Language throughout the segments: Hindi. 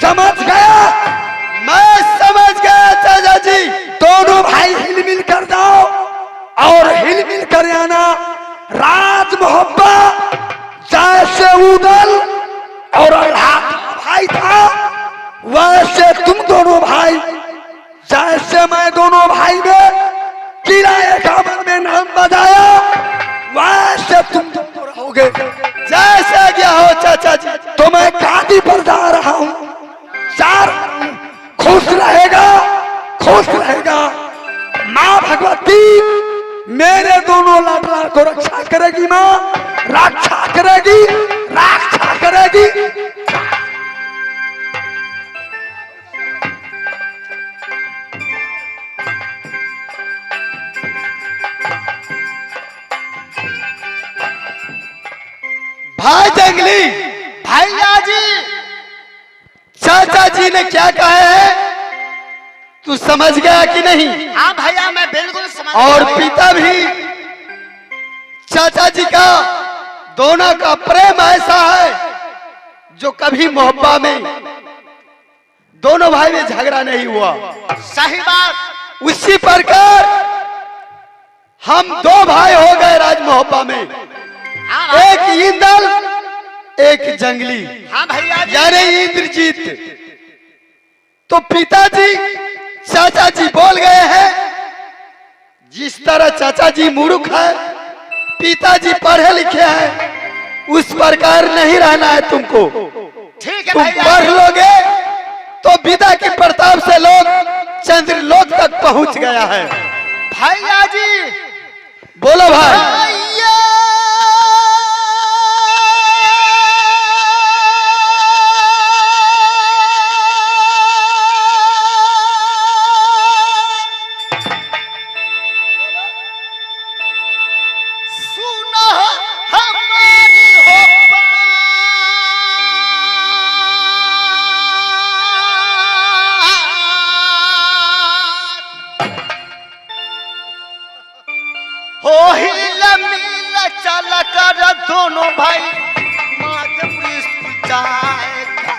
समझ गया? मैं समझ गया चाचा जी। दोनों भाई हिलमिल कर जाओ और हिलमिल कर आना। राज मोहब्बा जैसे उदल और भाई था, वैसे तुम दोनों भाई, जैसे मैं दोनों भाई में किला 51 में नाम बजाया, वैसे तुम दोनों रहोगे। जैसा क्या हो चाचा जी। तो मैं गादी पर जा रहा हूं, खुश रहेगा, खुश रहेगा। माँ भगवती मेरे दोनों लाडला को रक्षा करेगी। माँ रक्षा करेगी, रक्षा करेगी। भाई जंगली, भैया जी, चाचा जी ने क्या कहा है तू समझ गया कि नहीं? हाँ भैया मैं बिल्कुल समझ और गया। पिता भी चाचा जी का दोनों का प्रेम ऐसा है जो कभी मोहब्बत में दोनों भाई में झगड़ा नहीं हुआ। सही बात। उसी प्रकार हम दो भाई हो गए राज मोहब्बत में, हाँ भाई। एक इंदल एक जंगली, हाँ भैया जी। यानी इंद्रजीत। तो पिताजी चाचा जी बोल गए हैं, जिस तरह चाचा जी मूर्ख है, पिताजी पढ़े लिखे हैं, उस प्रकार नहीं रहना है तुमको। ठीक है तुम भैया पढ़ जी। लोगे तो विदा के प्रताप से लोग चंद्रलोक तक पहुंच गया है। भैया जी बोलो भाई। भैया सुनो हमारी हो हो हिल मिल चल कर दोनों भाई माधपुर स्कूल जाएगा।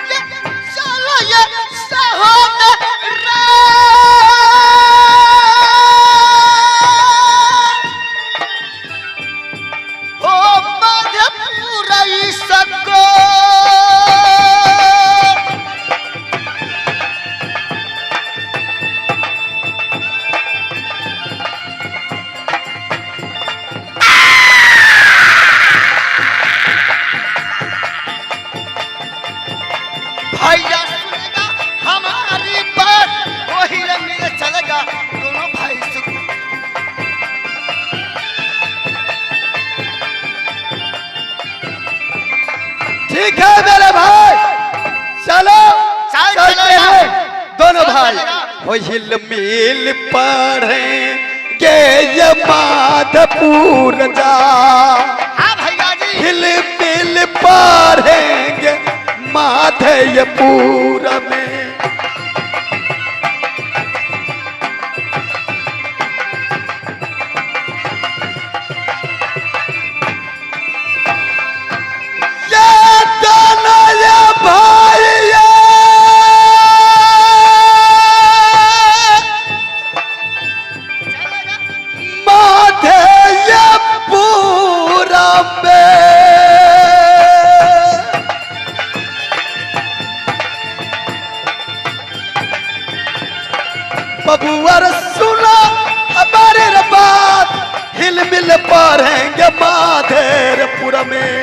ये चलो ये हो मधुपुर सको भैया सुनेगा हमारी बात, वही मिल चलेगा दोनों भाई सुख। ठीक है मेरे भाई, चलो चलते चलेगा। हैं दोनों चल भाई। चलेगा। हो हिल मिल पढ़ेंगे ये माधपुर जा, हाँ भैया जी। हिल मिल पढ़ेंगे माधेपुर में। ये दोनों ये भाई ये माधेपुर में बबुआ सुनो हमारे बात, हिल मिल पढ़ेंगे माधेपुर में।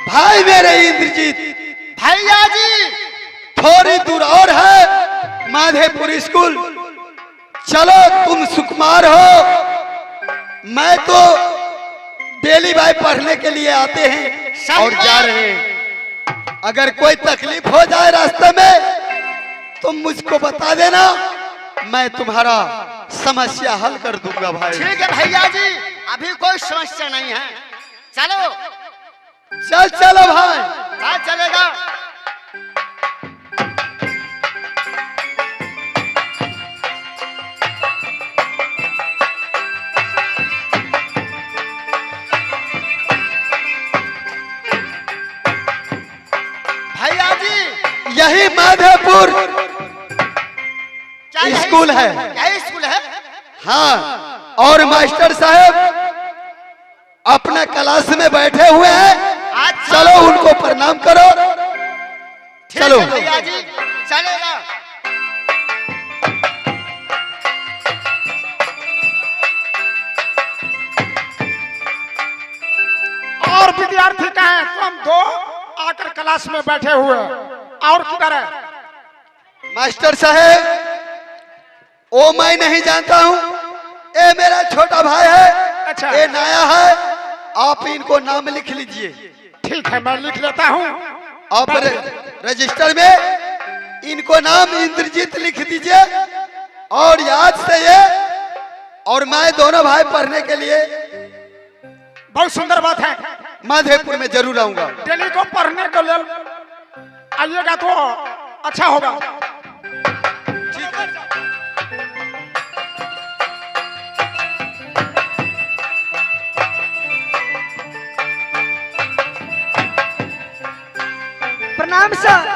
भाई मेरे इंद्रजीत, भैया जी थोड़ी दूर और है माधेपुर स्कूल, चलो तुम सुकुमार हो, मैं तो डेली भाई पढ़ने के लिए आते हैं और जा रहे हैं। अगर कोई तकलीफ हो जाए रास्ते में तो मुझको बता देना, मैं तुम्हारा समस्या हल कर दूंगा भाई। ठीक है भैया जी। अभी कोई समस्या नहीं है। चलो चलो भाई। कहाँ चलेगा? भैया जी यही माधेपुर क्या यही स्कूल है। यही स्कूल है? हाँ, और मास्टर साहब अपना क्लास में बैठे हुए हैं। अच्छा। चलो उनको प्रणाम करो। ठीक चलो है भैया जी, चलेगा। और विद्यार्थी का है तो हम दो आकर क्लास में बैठे हुए हैं। और किधर है? मास्टर साहब ओ मैं नहीं जानता हूँ, ये मेरा छोटा भाई है। अच्छा। ये नया है, आप इनको नाम लिख लीजिए। ठीक है, मैं लिख लेता हूँ। आप रजिस्टर में इनको नाम इंद्रजीत लिख दीजिए। और याद से ये और मैं दोनों भाई पढ़ने के लिए बहुत सुंदर बात है। माधेपुर में जरूर आऊंगा। डेली को पढ़ने को ले आइएगा तो अच्छा होगा। ठीक है। प्रणाम सर।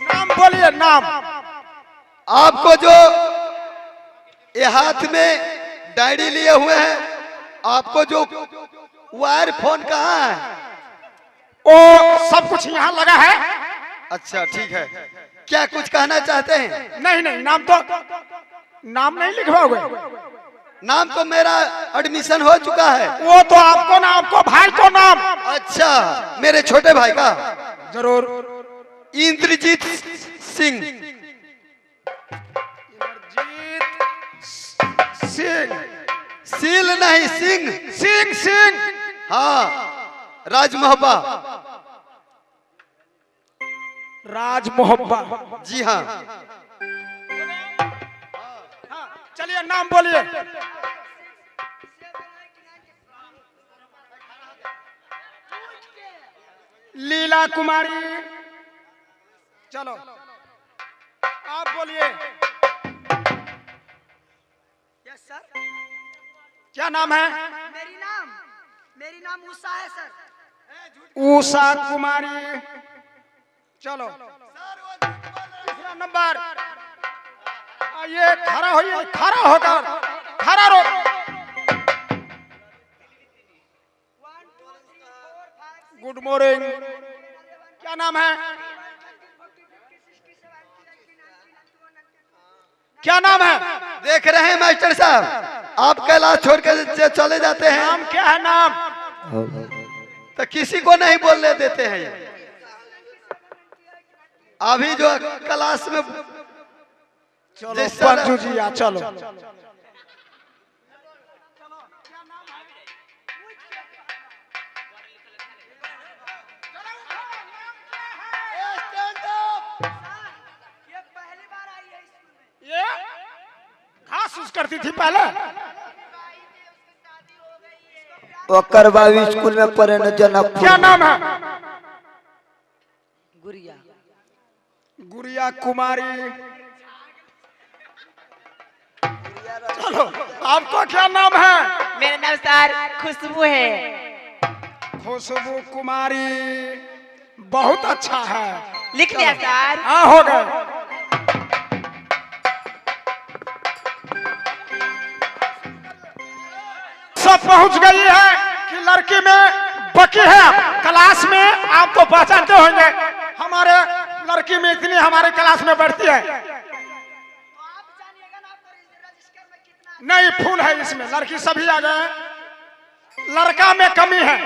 नाम बोलिए, नाम। आपको जो ये हाथ में डायरी लिए हुए हैं, आपको जो वायर फोन कहाँ है? ओ सब कुछ यहाँ लगा है। अच्छा ठीक है। क्या कुछ कहना चाहते हैं? नहीं नहीं, नाम नहीं लिखवाओगे? नाम तो मेरा एडमिशन हो चुका है। वो तो आपको ना, आपको भाई को नाम। अच्छा, मेरे छोटे भाई का जरूर। इंद्रजीत सिंह। सिंह। सील नहीं, सिंह। सिंह सिंह। हाँ, राज मोहब्बा। राज मोहब्बा। जी हाँ। चलिए नाम बोलिए। लीला कुमारी। चलो आप बोलिए। Yes sir. क्या नाम है? मेरी नाम उषा है सर। उषा कुमारी। चलो तीसरा नंबर। ये खड़ा होइए, खड़ा होकर खड़ा रो। 1 2 3 4 5 गुड मॉर्निंग। क्या नाम है? क्या नाम है? देख रहे हैं मास्टर साहब, आप क्लास छोड़ कर चले जाते हैं नाम क्या है? नाम तो किसी को नहीं बोलने देते हैं। ये अभी जो क्लास में चलो जैसा- पंजू जी आ, चलो। ये पहली बार आई है स्कूल में। ये घास फूस करती थी पहले। ओकर बाबी स्कूल में पढ़े न जनकपुर। क्या नाम है? गुड़िया। गुड़िया कुमारी। चलो आपका क्या नाम है? मेरा नाम सर खुशबू है। खुशबू कुमारी। बहुत अच्छा है। लिख लिया सर। हाँ हो गए। सब पहुंच गई है कि लड़की में बकी है। क्लास में आप तो पहचानते होंगे, हमारे लड़की में इतनी हमारे क्लास में बढ़ती है। तो आप जानिएगा ना आपका रजिस्टर में कितना नहीं, फुल है इसमें, लड़की सभी आ गए, लड़का में कमी है,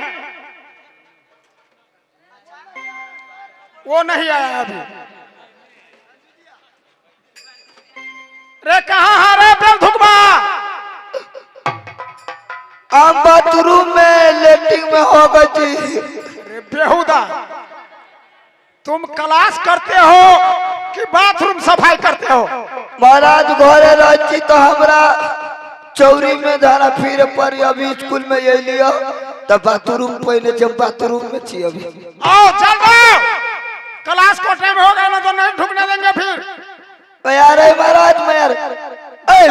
वो नहीं आया अभी। रे कहाँ है रे बेवधुकबा? हम बाथरूम में लेटिंग में हो गई जी। अरे बेहुदा, तुम क्लास करते हो कि बाथरूम सफाई करते हो? महाराज घरे रही तो हमरा चौरी में धारा फिर पर अभी स्कूल में ये लिया तो बाथरूम पहले जब बाथरूम में थी अभी। आओ चल दो, क्लास को टाइम हो गया ना तो नहीं ढुकने देंगे फिर। यार महाराज मैं यार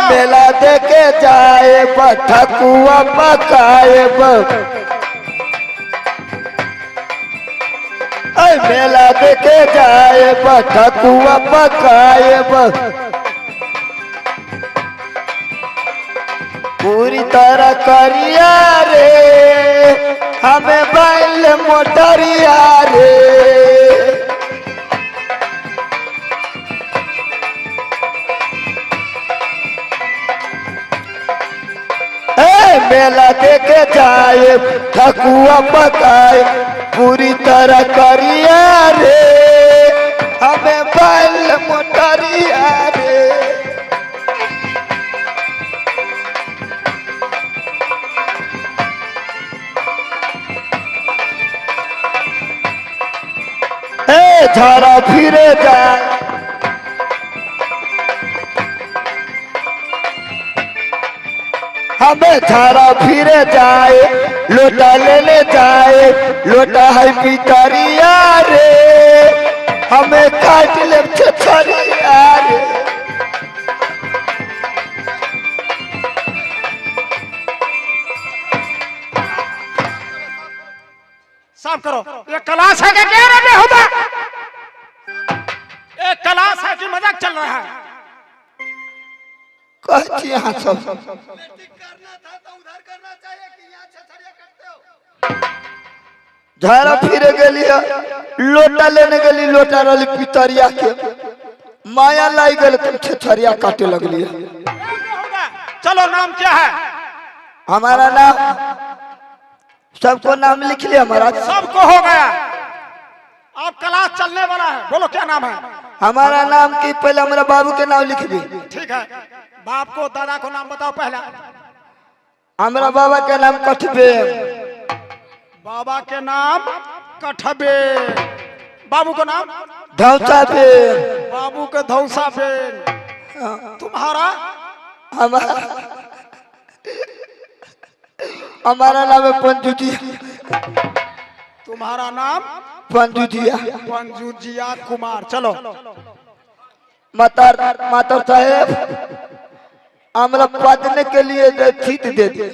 मेला देखे जाए ठकुआ पकाए मेला देखे जाए ठकुआ पकाए पूरी तरह करिया रे हमें बैल मोटरिया रे। मेला देखे जाए ठकुआ पकाए पूरी तरह करिया रे हमें बैल मोटरिया रे। झाड़ा फिरे जाए हमें झाड़ा फिरे जाए लोटा ले जाए लोटा है पितरिया रे हमें काट ले छछरिया रे। साफ करो, ये क्लास है क्या कह रहे बेहुदा? ये क्लास है कि मजाक चल रहा है? कहती यहाँ सब करना था तो उधर करना चाहिए कि यहाँ छछरिया करते हो। झाड़ा फिरे गली लोटा लेने गली लोटा रही पितरिया के माया लाई गल तुम छछरिया काटे लगली। चलो नाम क्या है? हमारा नाम सबको नाम लिख लिया महाराज। सबको हो गया, अब क्लास चलने वाला है, बोलो क्या नाम है? हमारा नाम की पहले हमारा बाबू के नाम लिख दी। ठीक है, बाप को दादा को नाम बताओ पहला। हमारा बाबा का नाम कठबे। बाबा के नाम कठबे, बाबू का नाम धौसा पे। बाबू के धौसा पे। तुम्हारा? हमारा नाम है पंजुजिया। तुम्हारा नाम पंजुजिया। पंजुजिया कुमार। चलो मातर साहेब हमरा पढ़ने के लिए सीट दे दे।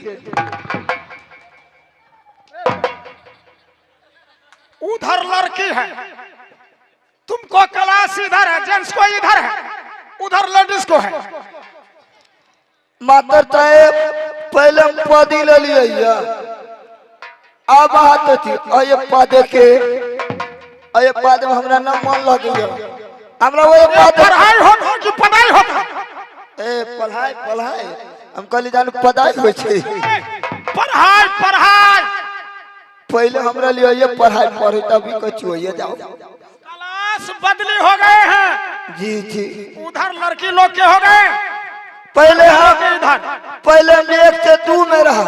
उधर लड़की है, तुमको क्लास इधर है, जेंट्स को इधर है, उधर लेडीज को है। मातर साहेब पहले हम पदी ले लिया अब आते थी अये पदे के अये पद में हमरा ना मन लग गया। हमरा वो पढ़ाई होता कि पढ़ाई होता? ए पढ़ाई पढ़ाई हम कहली जान पढ़ाई होय छे। पढ़ाई पढ़ाई पहले हमरा लिए ये पढ़ाई पढ़े तभी कुछ होइए जाओ। क्लास बदली हो गए हैं। जी जी उधर लड़की लोग के हो गए, पहले हम इधर। पहले हम 1 से 2 में रहा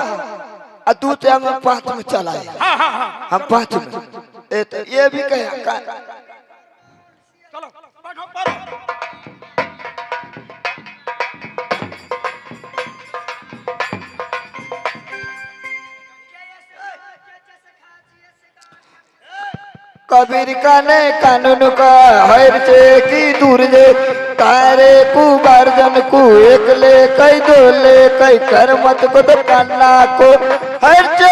और 2 से हम 5 में चला है। हाँ हाँ हाँ, हम 5 में तो ये भी कहे चलो बैठो पढ़ो। कबीर का ने कानून का हर से की दूर जे तारे को बारजन को एक ले कई दो ले कई कर मत को तो कान्ना को हर से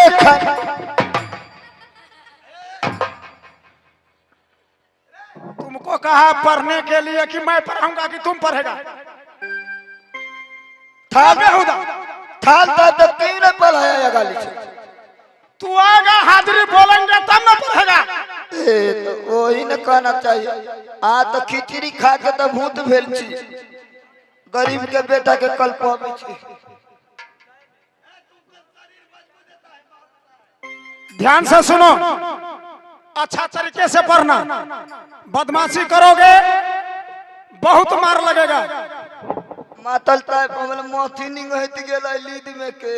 तुमको कहा पढ़ने के लिए कि मैं पढ़ाऊंगा कि तुम पढ़ेगा? था बेहुदा, थाल था तो क्यों नहीं पढ़ाया या गाली से? तू आएगा हाजिरी बोलेंगे तब ना पढ़ेगा। ए तो वही न कहना चाहिए। आ तो खिचड़ी खा के तो भूत भेल छी, गरीब के बेटा के कल पावे छी। ध्यान से सुनो, अच्छा तरीके से पढ़ना। बदमाशी करोगे बहुत मार लगेगा। मातल टाइप हमल मोथी निंग होत गेला लीद में के।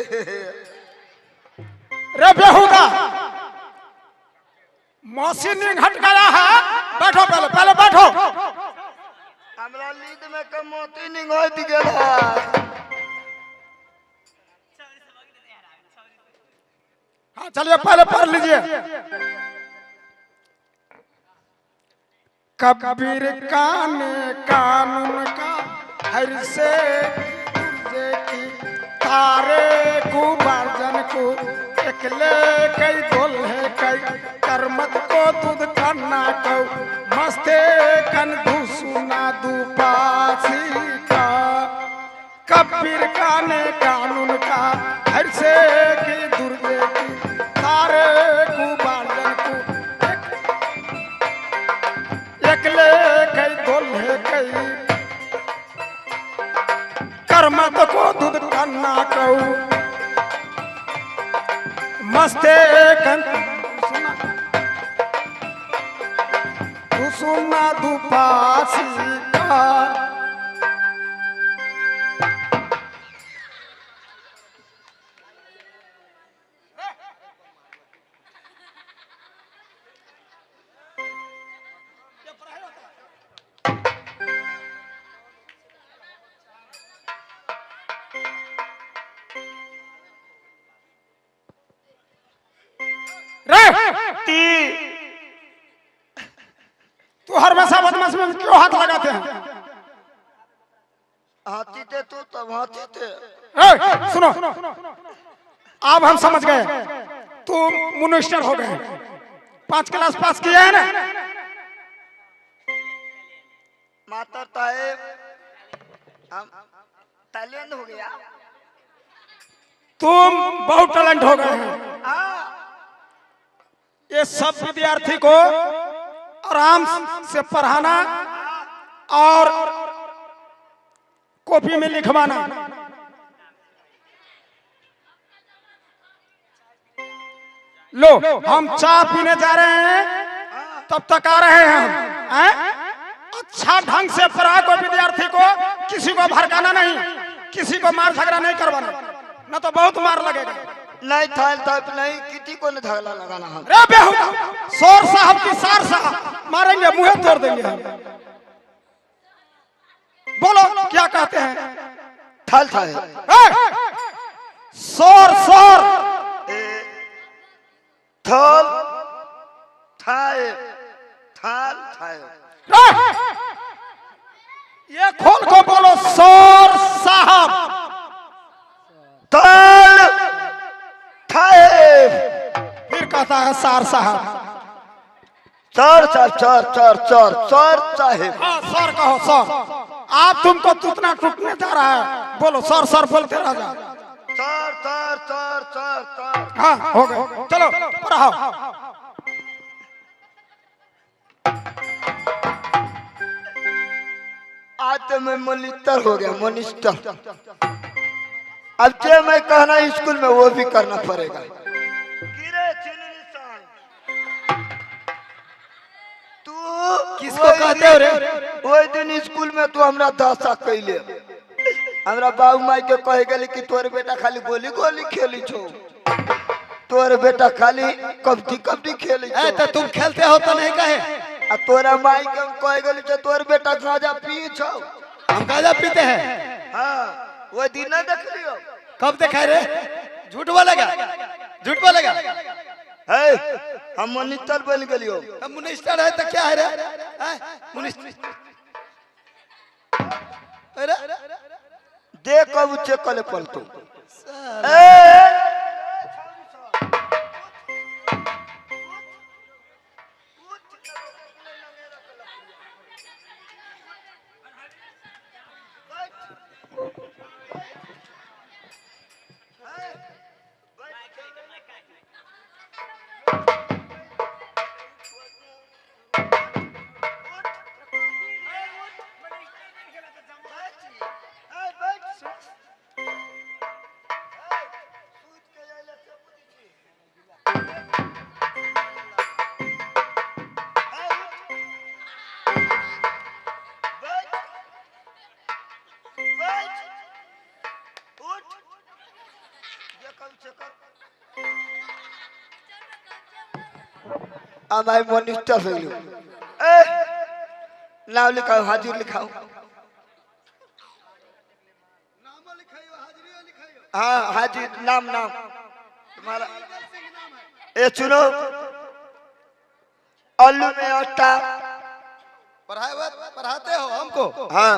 रे बेहुदा, मौसी नहीं घट गया है। बैठो पहले, पहले बैठो। हमरा लीद में के मोती निंग होत गेला। हाँ चलिए पहले पढ़ लीजिए। कबीर काने कानून का हर से की तारे गुबार्जन को एकले कई गोल है कई करमत को दूध करना को मस्ते कन धुसुना दुपासी का। कबीर काने कानून का हर से की दुर्गे की तारे गुबार्जन को एकले कई गोल है कई करमत को दूध करना कहू मस्ते कन सुना दुपासी का। तू हर वैसा बदमाश में क्यों हाथ लगाते हैं? हाथी थे तू तब हाथी थे। सुनो, अब हम समझ गए तू मिनिस्टर हो गए। 5 क्लास पास किया है ना? मातर साहेब हम टैलेंट हो गया। तुम बहुत टैलेंट हो गए हैं। ये सब विद्यार्थी को आराम से पढ़ाना और कॉपी में लिखवाना। लो हम चाय पीने जा रहे हैं, तब तक आ रहे हैं हम। अच्छा ढंग से पढ़ा को विद्यार्थी को, किसी को भड़काना नहीं, किसी को मार झगड़ा नहीं करवाना, न तो बहुत मार लगेगा। नहीं थाल टाइप नहीं, किसी को नहीं झगड़ा लगाना हम। रे बेहुदा, सोर साहब की सार साहब मारेंगे, मुंह तोड़ देंगे हम। बोलो क्या कहते हैं? थाल थाल सोर सोर थाल थाल थाल थाल। ये खोल को बोलो, सोर साहब थाल थाल। फिर कहता है सार साहब। चर चर चर चर चर चर साहेब। हाँ सर कहो सर। आप तुमको टूटना टूटने जा रहा है, बोलो सर सर बोलते रह जा। चर चर चर चर चर। हाँ हो गए, चलो पढ़ाओ। आज तो मैं मॉनिटर हो गया, मॉनिटर। अब जो मैं कहना स्कूल में वो भी करना पड़ेगा। तू किसको कहते हो रे? वही दिन स्कूल में तू हमरा दशा कैले, हमरा बाबू माई के कहे गली कि तोर बेटा खाली गोली गोली खेली छो, तोर बेटा खाली कबड्डी कबड्डी खेली छो। तो तुम खेलते हो तो नहीं कहे? आ तोरा माई के कहे गली छो तोर बेटा गांजा पी छो। हम गांजा पीते हैं? हाँ वो दिन नहीं देख लियो। कब देखा रे? झूठ बोलेगा, झूठ बोलेगा। है हम मॉनिटर बन गलियो। हम मिनिस्टर है तो क्या है रे? मिनिस्टर अरे देख अब चेक करे पलटू। हमारे मनिस्टर से लो नाम लिखाओ हाजिर लिखाओ हाँ हाजिर नाम नाम तुम्हारा ये चुनो आलू में आटा पढ़ाते हो हमको। हाँ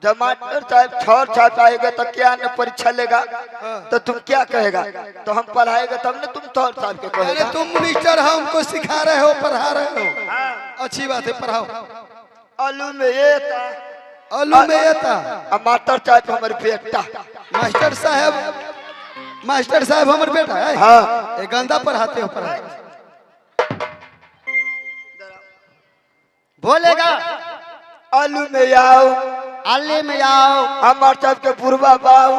जब मास्टर साहब छोर छाप आएगा तो क्या न परीक्षा लेगा तो तुम क्या कहेगा तो हम पढ़ाएगा तब न तुम छोर छाप के अरे कहेगा तुम मिनिस्टर हो, हमको सिखा रहे हो, पढ़ा रहे हो। अच्छी बात है, पढ़ाओ। आलू में ये था आलू में ये था। अब मास्टर साहब हमारे बेटा मास्टर साहब हमारे बेटा है। हाँ ये गंदा पढ़ाते हो, पढ़ाओ। बोलेगा आलू में आओ आले में आओ हमारे साहब के बुढ़वा बाऊ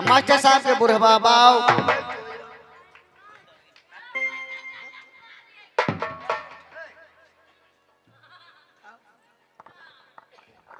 मास्टर साहब के बुढ़वा बाऊ